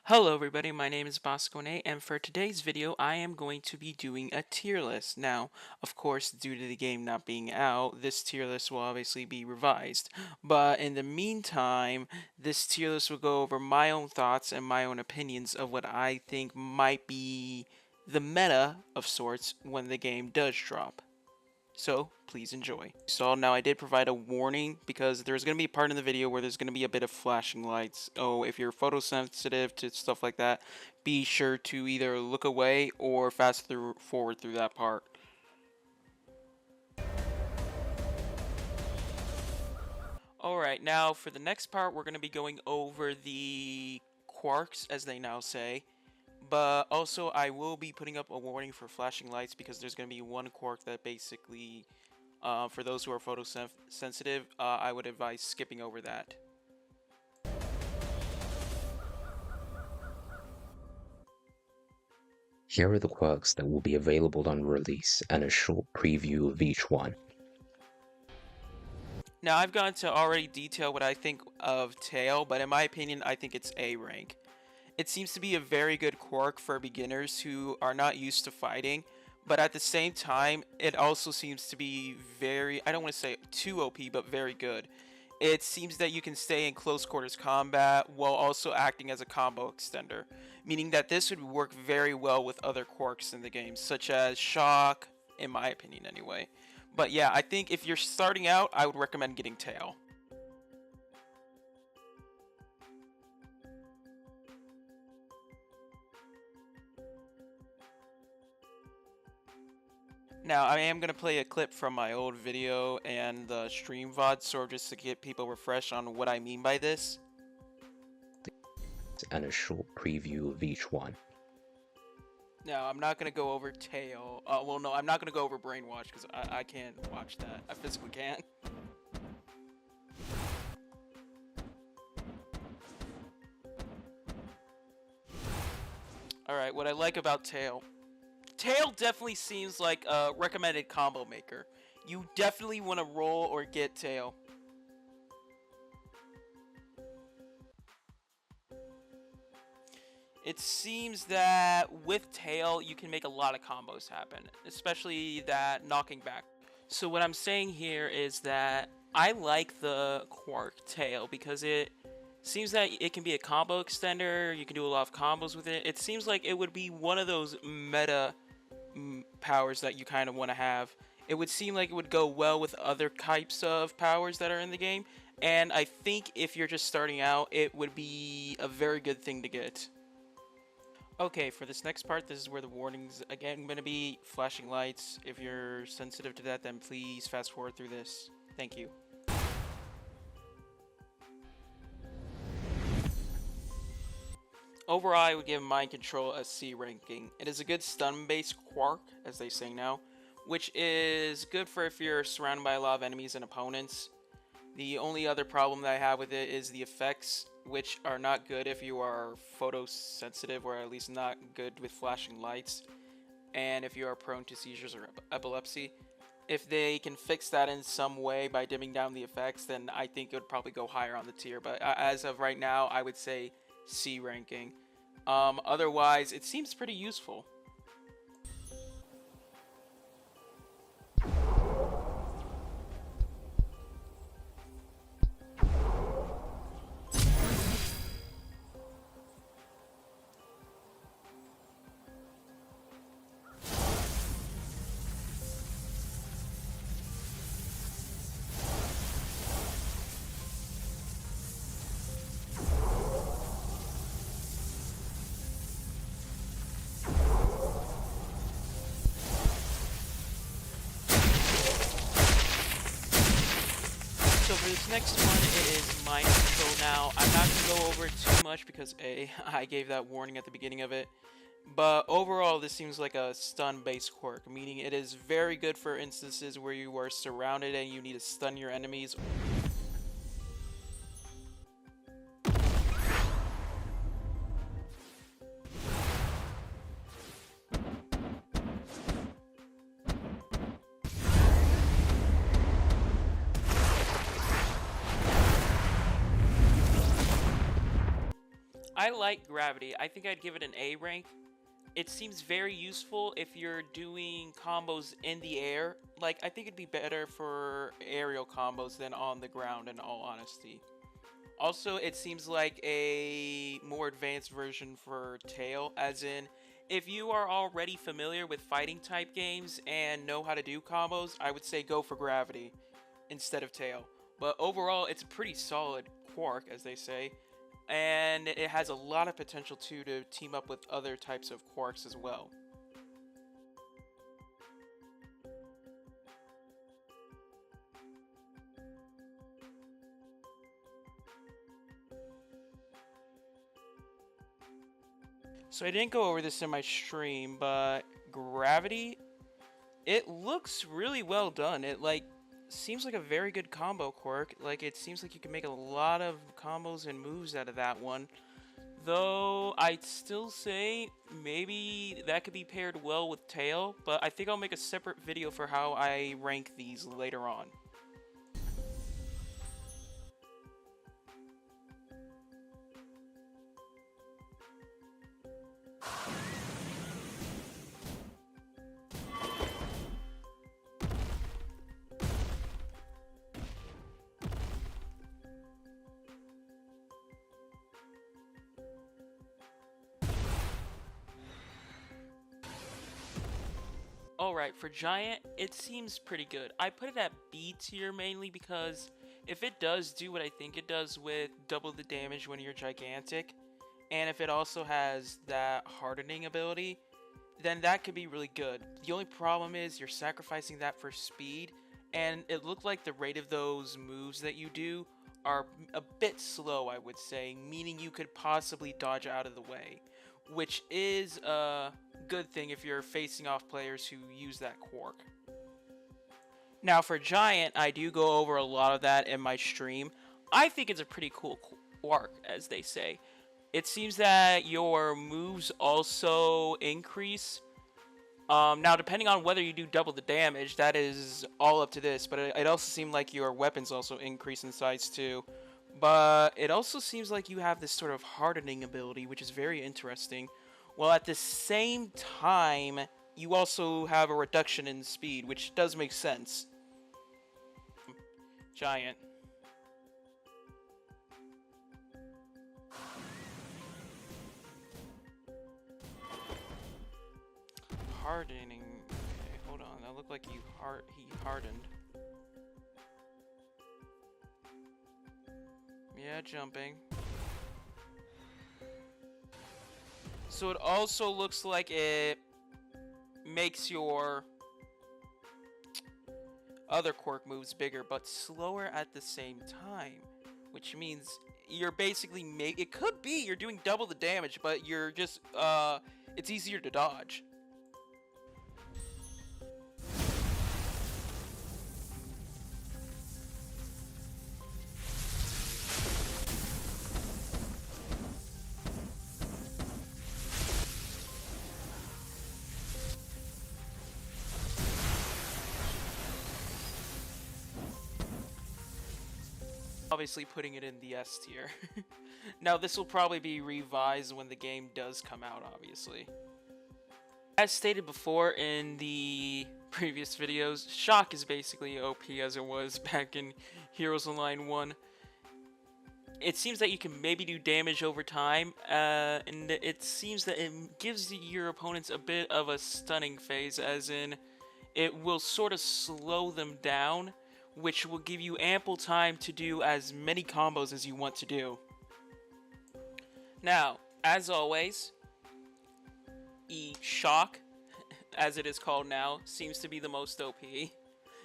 Hello everybody, my name is Bosco, and for today's video I am going to be doing a tier list. Now, of course, due to the game not being out, this tier list will obviously be revised. But in the meantime, this tier list will go over my own thoughts and my own opinions of what I think might be the meta of sorts when the game does drop. So please enjoy. So now I did provide a warning because there's going to be a part in the video where there's going to be a bit of flashing lights. Oh, if you're photosensitive to stuff like that, be sure to either look away or forward through that part. Alright, now for the next part we're going to be going over the Quarks, as they now say. But also, I will be putting up a warning for flashing lights because there's going to be one Quark that basically, for those who are photosensitive, I would advise skipping over that. Here are the quirks that will be available on release and a short preview of each one. Now, I've gone to already detail what I think of Tail, but in my opinion, I think it's A rank. It seems to be a very good quirk for beginners who are not used to fighting, but at the same time, it also seems to be very, I don't want to say too OP, but very good. It seems that you can stay in close quarters combat while also acting as a combo extender, meaning that this would work very well with other quirks in the game, such as Shock, in my opinion anyway. But yeah, I think if you're starting out, I would recommend getting Tail. Now, I am going to play a clip from my old video and the stream VOD, sort of just to get people refreshed on what I mean by this. And a short preview of each one. Now, I'm not going to go over Tail. Well, no, I'm not going to go over Brainwash because I can't watch that. I physically can't. Alright, what I like about Tail. Tail definitely seems like a recommended combo maker. You definitely want to roll or get Tail. It seems that with Tail, you can make a lot of combos happen, especially that knocking back. So what I'm saying here is that I like the Quark Tail because it seems that it can be a combo extender, you can do a lot of combos with it. It seems like it would be one of those meta powers that you kind of want to have. It would seem like it would go well with other types of powers that are in the game, and I think if you're just starting out, it would be a very good thing to get. Okay, for this next part, this is where the warnings again going to be flashing lights. If you're sensitive to that, then please fast forward through this. Thank you. Overall, I would give Mind Control a C ranking. It is a good stun-based Quark, as they say now, which is good for if you're surrounded by a lot of enemies and opponents. The only other problem that I have with it is the effects, which are not good if you are photosensitive, or at least not good with flashing lights, and if you are prone to seizures or epilepsy. If they can fix that in some way by dimming down the effects, then I think it would probably go higher on the tier, but as of right now, I would say C ranking. Otherwise, it seems pretty useful. So for this next one, it is Mind Control. Now, I'm not going to go over it too much because A, I gave that warning at the beginning of it. But overall, this seems like a stun-based quirk, meaning it is very good for instances where you are surrounded and you need to stun your enemies. I like gravity. I think I'd give it an A rank. It seems very useful if you're doing combos in the air. Like, I think it'd be better for aerial combos than on the ground, in all honesty. Also, it seems like a more advanced version for Tail, as in, if you are already familiar with fighting type games and know how to do combos, I would say go for Gravity instead of Tail. But overall, it's a pretty solid Quark, as they say, and it has a lot of potential too to team up with other types of Quarks as well. So I didn't go over this in my stream, but Gravity, it looks really well done. It like seems like a very good combo quirk. Like it seems like you can make a lot of combos and moves out of that one. Though I'd still say maybe that could be paired well with Tail, but I think I'll make a separate video for how I rank these later on. Alright, for Giant, it seems pretty good. I put it at B tier mainly because if it does do what I think it does with double the damage when you're gigantic, and if it also has that hardening ability, then that could be really good. The only problem is you're sacrificing that for speed, and it looked like the rate of those moves that you do are a bit slow, I would say, meaning you could possibly dodge out of the way, which is a good thing if you're facing off players who use that quirk. Now for Giant, I do go over a lot of that in my stream. I think it's a pretty cool quirk, as they say. It seems that your moves also increase. Now, depending on whether you do double the damage, that is all up to this, but it also seemed like your weapons also increase in size too. But it also seems like you have this sort of hardening ability, which is very interesting. While at the same time, you also have a reduction in speed, which does make sense. Giant. Hardening. Okay, hold on. That looked like he hardened. Yeah, jumping. So it also looks like it makes your other quirk moves bigger, but slower at the same time. Which means you're basically it could be you're doing double the damage, but you're just it's easier to dodge. Obviously putting it in the S tier. Now this will probably be revised when the game does come out, obviously. As stated before in the previous videos, Shock is basically OP as it was back in Heroes Online 1. It seems that you can maybe do damage over time, and it seems that it gives your opponents a bit of a stunning phase, as in it will sort of slow them down, which will give you ample time to do as many combos as you want to do. Now, as always, Shock, as it is called now, seems to be the most OP.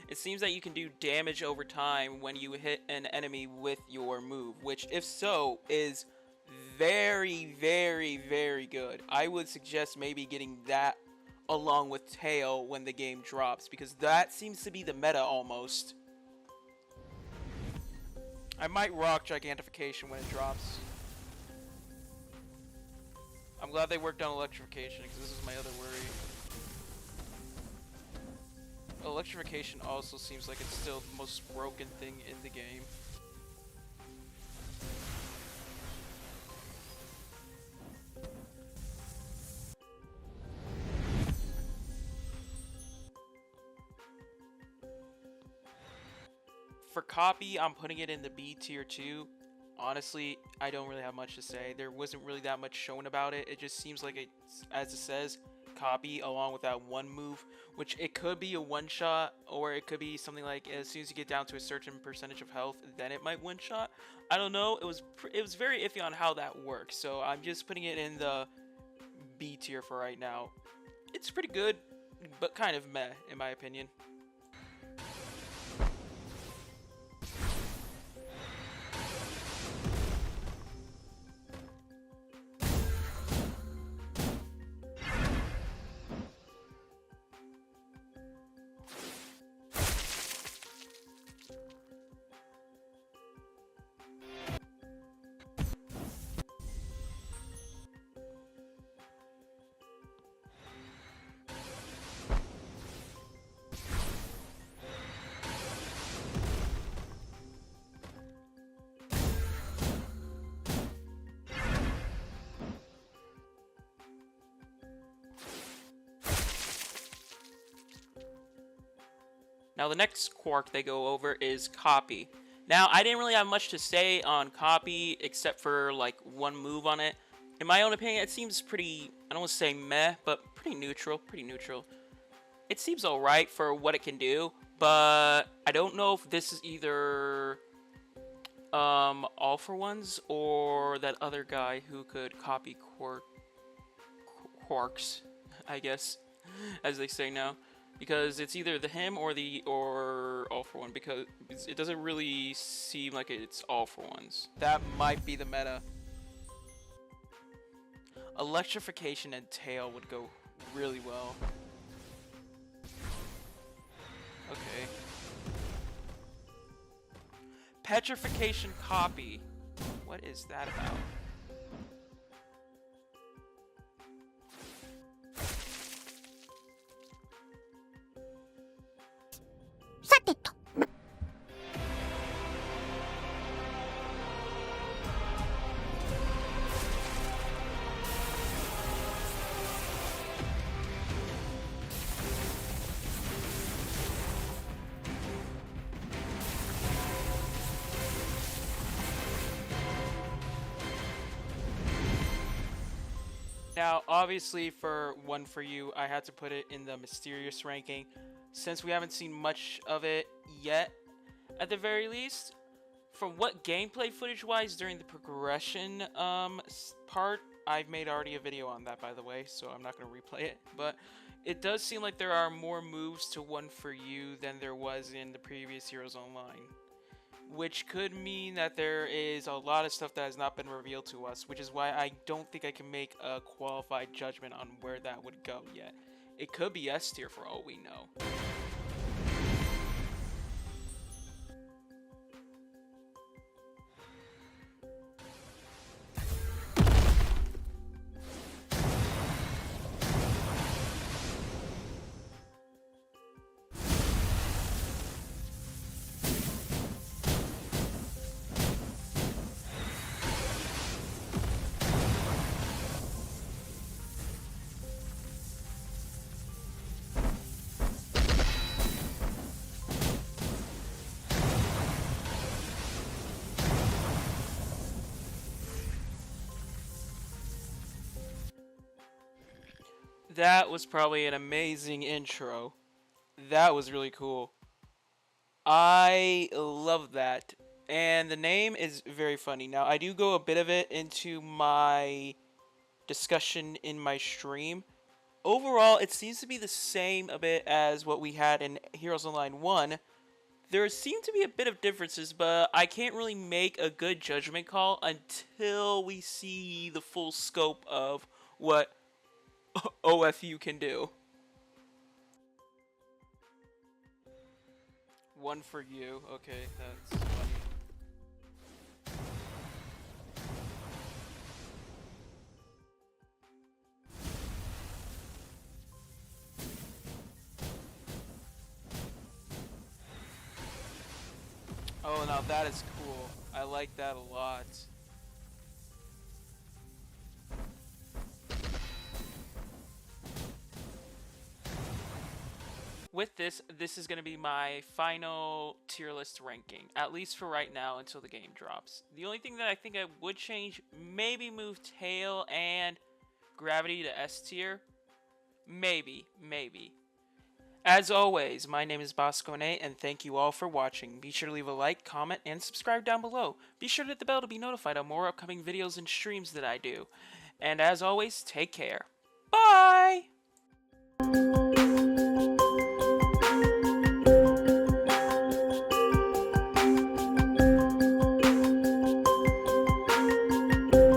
It seems that you can do damage over time when you hit an enemy with your move, which, if so, is very, very, very good. I would suggest maybe getting that along with Tail when the game drops, because that seems to be the meta almost. I might rock Gigantification when it drops. I'm glad they worked on Electrification, because this is my other worry. Electrification also seems like it's still the most broken thing in the game. For copy, I'm putting it in the B tier 2. Honestly, I don't really have much to say. There wasn't really that much shown about it. It just seems like it's, as it says, copy along with that one move, which it could be a one-shot, or it could be something like as soon as you get down to a certain percentage of health, then it might one-shot. I don't know. It was very iffy on how that works, so I'm just putting it in the B tier for right now. It's pretty good, but kind of meh in my opinion. Now the next Quark they go over is copy. Now I didn't really have much to say on copy except for like one move on it. In my own opinion, it seems pretty, I don't want to say meh, but pretty neutral, It seems alright for what it can do, but I don't know if this is either All for Ones or that other guy who could copy Quarks, I guess, as they say now. Because it's either him or All for One, because it doesn't really seem like it's All for Ones. That might be the meta. Electrification and tail would go really well. Okay. Petrification copy. What is that about? Now, obviously, for one for you, I had to put it in the mysterious ranking, since we haven't seen much of it yet, at the very least. From what gameplay footage-wise during the progression part, I've made already a video on that, by the way, so I'm not going to replay it, but it does seem like there are more moves to one for you than there was in the previous Heroes Online. Which could mean that there is a lot of stuff that has not been revealed to us, which is why I don't think I can make a qualified judgment on where that would go yet. It could be S tier for all we know. That was probably an amazing intro. That was really cool. I love that. And the name is very funny. Now, I do go a bit of it into my discussion in my stream. Overall, it seems to be the same a bit as what we had in Heroes Online 1. There seem to be a bit of differences, but I can't really make a good judgment call until we see the full scope of what OFU can do. One for you. Okay, that's funny. Oh, now that is cool. I like that a lot. with this is going to be my final tier list ranking, at least for right now until the game drops. The only thing that I think I would change, maybe move Tail and Gravity to S tier. Maybe. As always, my name is Bosco, and thank you all for watching. Be sure to leave a like, comment, and subscribe down below. Be sure to hit the bell to be notified on more upcoming videos and streams that I do. And as always, take care. Bye!